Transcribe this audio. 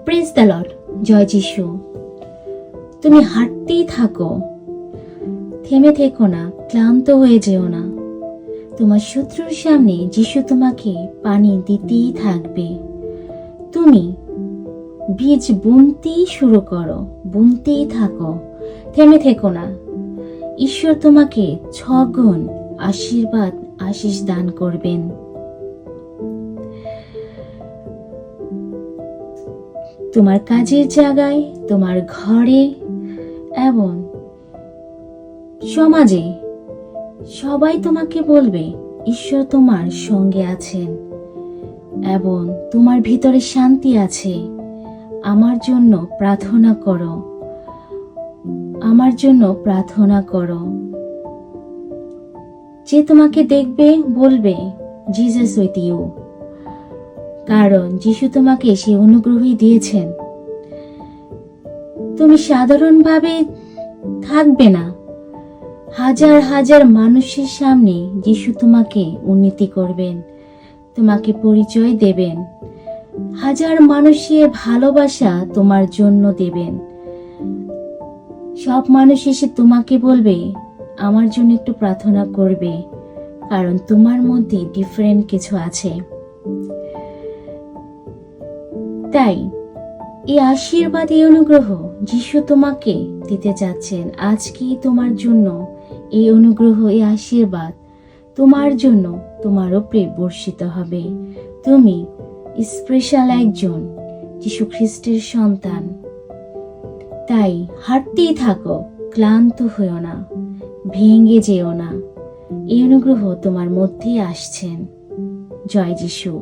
Praise the Lord. জয় যিশু। তুমি হাঁটতেই থাকো, থেমে থেকো না, ক্লান্ত হয়ে যেও না। তোমার শত্রুর সামনে যিশু তোমাকে পানি দিতেই থাকবে। তুমি বীজ বুনতেই শুরু করো, বুনতেই থাকো, থেমে থেকো না। ঈশ্বর তোমাকে 6 গুণ আশিস দান করবেন। তোমার কাজের জায়গায়, তোমার ঘরে এবং সমাজে সবাই তোমাকে বলবে ঈশ্বর তোমার সঙ্গে আছেন এবং তোমার ভিতরে শান্তি আছে। আমার জন্য প্রার্থনা করো, আমার জন্য প্রার্থনা করো। যে তোমাকে দেখবে বলবে জিসাস উইথ ইউ, কারণ যিশু তোমাকে সেই অনুগ্রহই দিয়েছেন। তুমি সাধারণভাবে থাকবে না, হাজার হাজার মানুষের সামনে যিশু তোমাকে উন্নতি করবেন, তোমাকে পরিচয় দেবেন। হাজার মানুষের ভালোবাসা তোমার জন্য দেবেন। সব মানুষ এসে তোমাকে বলবে আমার জন্য একটু প্রার্থনা করবে, কারণ তোমার মধ্যে ডিফারেন্ট কিছু আছে। তাই এই আশীর্বাদ, এই অনুগ্রহ যিশু তোমাকে দিতে যাচ্ছেন। আজকেই তোমার জন্য এই অনুগ্রহ, এই আশীর্বাদ তোমার জন্য, তোমার উপরে বর্ষিত হবে। তুমি স্পেশাল একজন যিশু খ্রিস্টের সন্তান। তাই হাঁটতেই থাকো, ক্লান্ত হইও না, ভেঙে যেও না। এই অনুগ্রহ তোমার মধ্যেই আসছেন। জয় যিশু।